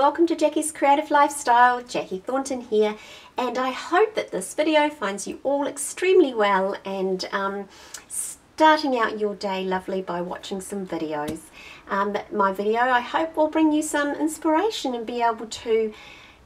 welcome to Jackie's Creative Lifestyle. Jackie Thornton here, and I hope that this video finds you all extremely well and starting out your day lovely by watching some videos. My video, I hope, will bring you some inspiration and be able to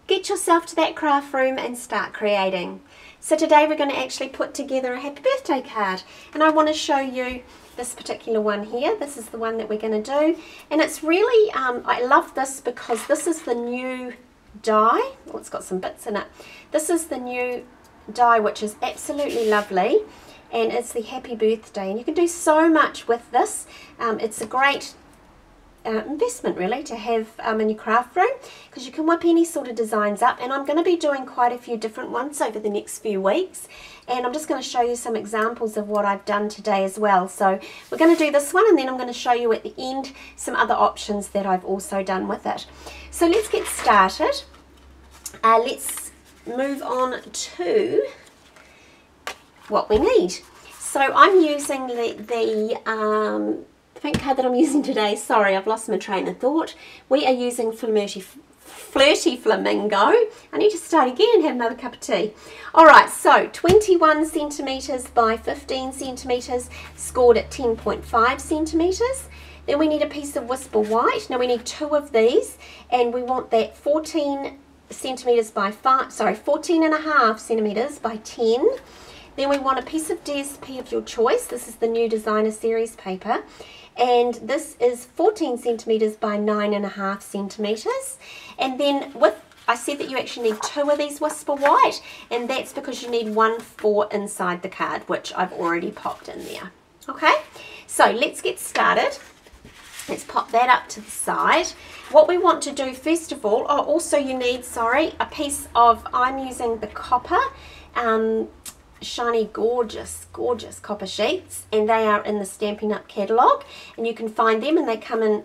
get yourself to that craft room and start creating. So today we're going to actually put together a happy birthday card, and I want to show you this particular one here. This is the one that we're going to do, and it's really I love this because this is the new die. Oh, it's got some bits in it. This is the new die, which is absolutely lovely, and it's the happy birthday, and you can do so much with this. It's a great investment really to have in your craft room, because you can whip any sort of designs up, and I'm going to be doing quite a few different ones over the next few weeks, and I'm just going to show you some examples of what I've done today as well. So we're going to do this one, and then I'm going to show you at the end some other options that I've also done with it. So let's get started. Let's move on to what we need. So I'm using the pink card that I'm using today. Sorry, I've lost my train of thought. We are using Flirty Flamingo. I need to start again and have another cup of tea. Alright, so 21 centimetres by 15 centimetres, scored at 10.5 centimetres. Then we need a piece of Whisper White. Now we need two of these, and we want that 14 centimetres by 14 and a half centimetres by 10. Then we want a piece of DSP of your choice. This is the new Designer Series paper, and this is 14 centimetres by 9.5 centimetres. And then I said that you actually need two of these Whisper White, and that's because you need one for inside the card, which I've already popped in there. Okay, so let's get started. Let's pop that up to the side. What we want to do first of all, also you need, a piece of, I'm using the copper, shiny gorgeous copper sheets, and they are in the Stampin' Up catalogue, and you can find them, and they come in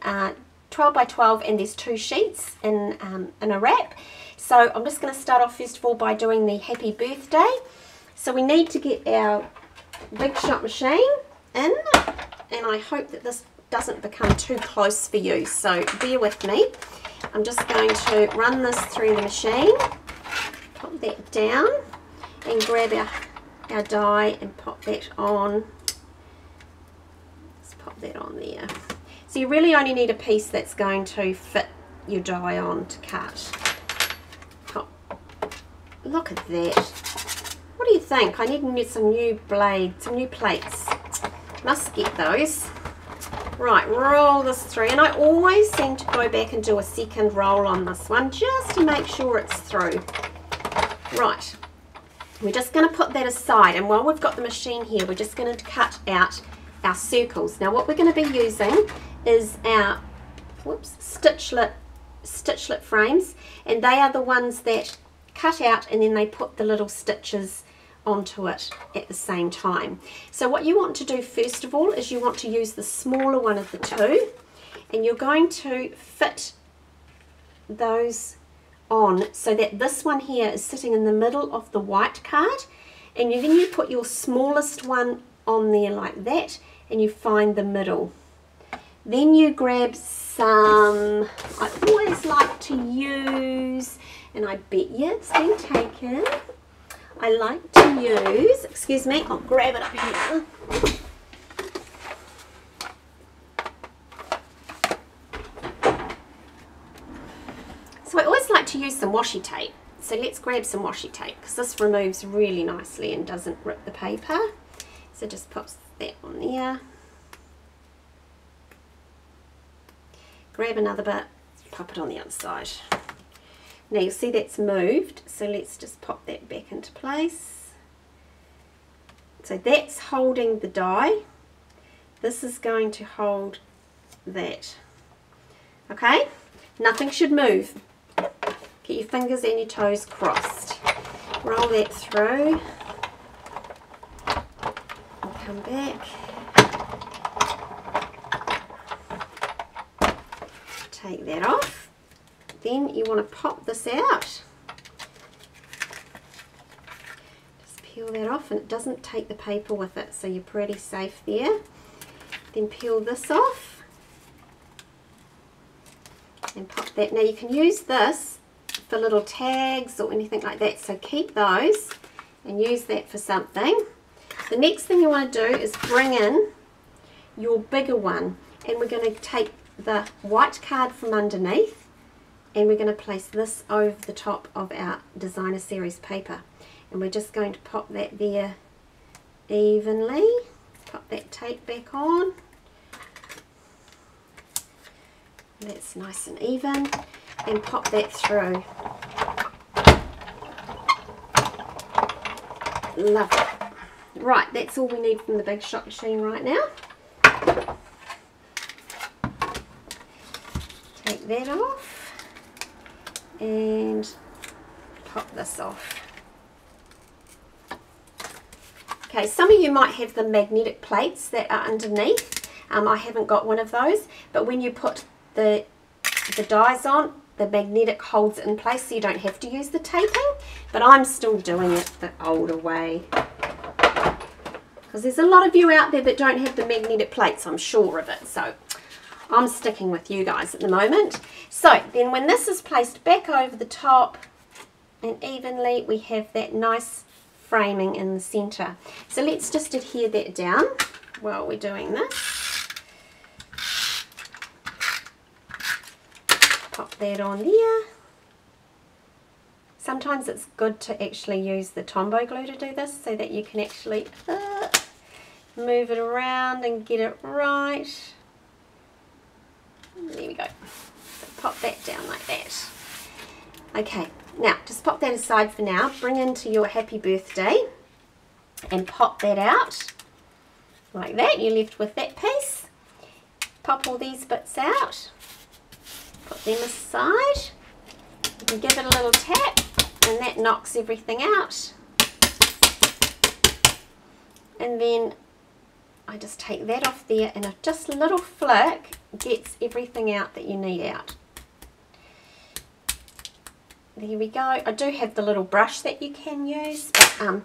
12 by 12, and there's two sheets in a wrap. So I'm just going to start off first of all by doing the happy birthday. So we need to get our Big Shot machine in, and I hope that this doesn't become too close for you, so bear with me. I'm just going to run this through the machine, pop that down, and grab our die and pop that on. Let's pop that on there. So you really only need a piece that's going to fit your die on to cut. Pop. Look at that. What do you think? I need some new blades, some new plates. Must get those. Right, roll this through, and I always seem to go back and do a second roll on this one just to make sure it's through. Right. We're just going to put that aside, and while we've got the machine here, we're just going to cut out our circles. Now what we're going to be using is our stitchlet frames, and they are the ones that cut out and then they put the little stitches onto it at the same time. So what you want to do first of all is you want to use the smaller one of the two, and you're going to fit those on so that this one here is sitting in the middle of the white card, and then you put your smallest one on there like that, and you find the middle. Then you grab some, I always like to use, and I bet you it's been taken, I like to use, excuse me, I'll grab it up here. So I always like to use some washi tape. So let's grab some washi tape, because this removes really nicely and doesn't rip the paper. So just pop that on there. Grab another bit, pop it on the other side. Now you'll see that's moved, so let's just pop that back into place. So that's holding the die. This is going to hold that. Okay? Nothing should move. Get your fingers and your toes crossed. Roll that through. And come back. Take that off. Then you want to pop this out. Just peel that off, and it doesn't take the paper with it, so you're pretty safe there. Then peel this off. And pop that. Now you can use this for little tags or anything like that, so keep those and use that for something. The next thing you want to do is bring in your bigger one, and we're going to take the white card from underneath and we're going to place this over the top of our designer series paper, and we're just going to pop that there evenly. Pop that tape back on. That's nice and even, and pop that through. Lovely. Right, that's all we need from the big shot machine right now. Take that off and pop this off. Okay, some of you might have the magnetic plates that are underneath. I haven't got one of those, but when you put the dies on, the magnetic holds it in place, so you don't have to use the taping. But I'm still doing it the older way, because there's a lot of you out there that don't have the magnetic plates, I'm sure of it, so I'm sticking with you guys at the moment. So then when this is placed back over the top and evenly, we have that nice framing in the center. So let's just adhere that down while we're doing this. Pop that on there. Sometimes it's good to actually use the Tombow glue to do this, so that you can actually move it around and get it right. There we go. So pop that down like that. Okay, now just pop that aside for now. Bring into your happy birthday and pop that out like that. You're left with that piece. Pop all these bits out. Put them aside. You can give it a little tap and that knocks everything out. And then I just take that off there, and just a little flick gets everything out that you need out. There we go. I do have the little brush that you can use, but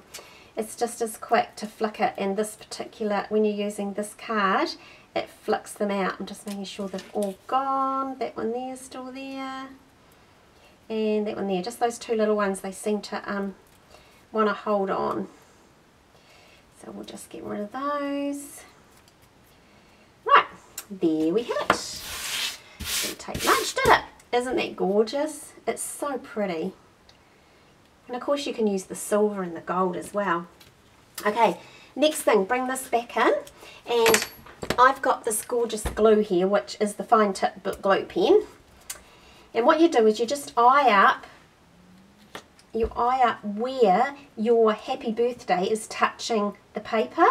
it's just as quick to flick it, and this particular, when you're using this card, it flicks them out. I'm just making sure they've all gone. That one there is still there, and that one there. Just those two little ones, they seem to want to hold on. So we'll just get rid of those. Right, there we have it. Didn't take much, did it? Isn't that gorgeous? It's so pretty. And of course you can use the silver and the gold as well. Okay, next thing, bring this back in, and I've got this gorgeous glue here, which is the fine tip glue pen. And what you do is you just eye up where your happy birthday is touching the paper,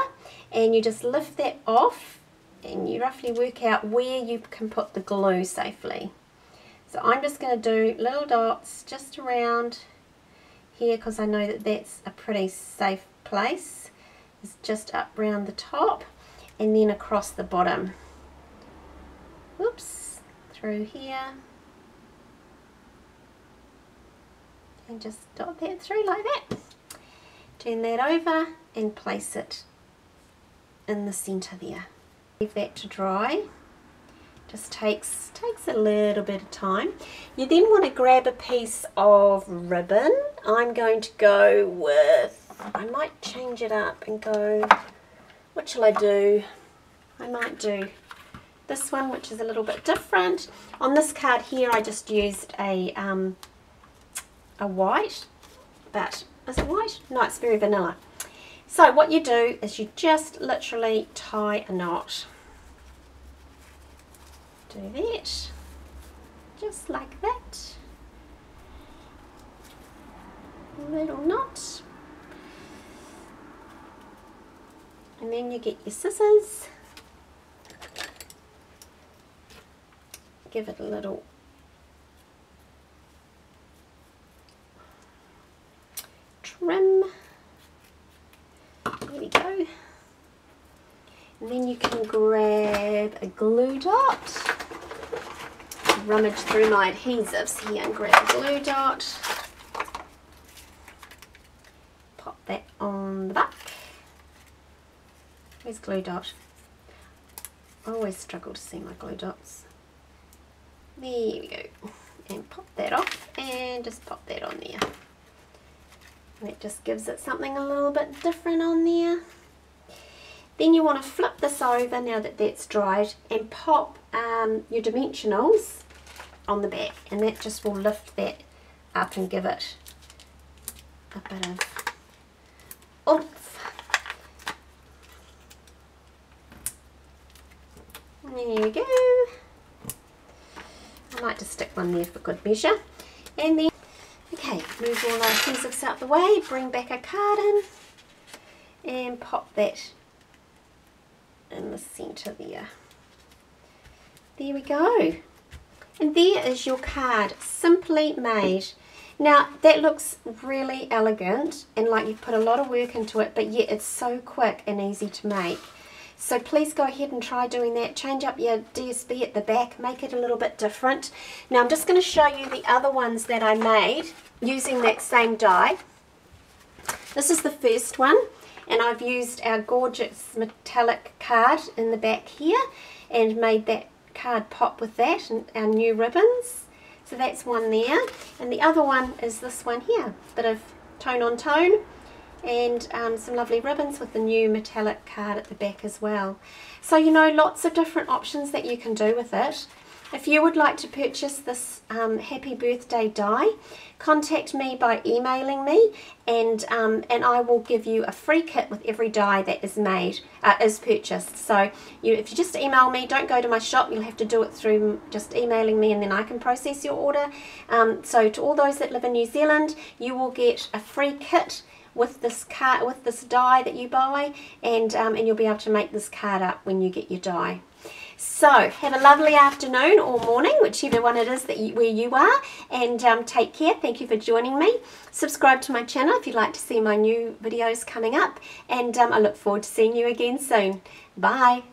and you just lift that off and you roughly work out where you can put the glue safely. So I'm just going to do little dots just around here, because I know that that's a pretty safe place. It's just up around the top and then across the bottom. Whoops, through here. And just dot that through like that. Turn that over and place it in the center there. Leave that to dry. Just takes a little bit of time. You then want to grab a piece of ribbon. I'm going to go with, I might change it up and go, what shall I do? I might do this one, which is a little bit different. On this card here I just used a white, but is it white? No, it's very vanilla. So what you do is you just literally tie a knot. Do that, just like that. A little knot. And then you get your scissors. Give it a little trim. There we go. And then you can grab a glue dot. Rummage through my adhesives here and grab a glue dot. Pop that on the back. Where's glue dot? I always struggle to see my glue dots. There we go. And pop that off and just pop that on there. And that just gives it something a little bit different on there. Then you want to flip this over now that that's dried and pop your dimensionals on the back, and that just will lift that up and give it a bit of oomph. There we go. I might just stick one there for good measure. And then, okay, move all our adhesives out the way, bring back a card in, and pop that in the centre there. There we go. And there is your card, simply made. Now that looks really elegant and like you've put a lot of work into it, but yet it's so quick and easy to make. So please go ahead and try doing that. Change up your DSP at the back, make it a little bit different. Now I'm just going to show you the other ones that I made using that same die. This is the first one, and I've used our gorgeous metallic card in the back here and made that card pop with that and our new ribbons. So that's one there, and the other one is this one here, bit of tone on tone and some lovely ribbons with the new metallic card at the back as well. So you know, lots of different options that you can do with it. If you would like to purchase this happy birthday die, contact me by emailing me, and I will give you a free kit with every die that is made, is purchased. So if you just email me, don't go to my shop, you'll have to do it through just emailing me, and then I can process your order. So to all those that live in New Zealand, you will get a free kit with this card, with this die that you buy, and you'll be able to make this card up when you get your die. So have a lovely afternoon or morning, whichever one it is that where you are, and take care. Thank you for joining me. Subscribe to my channel if you'd like to see my new videos coming up, and I look forward to seeing you again soon. Bye.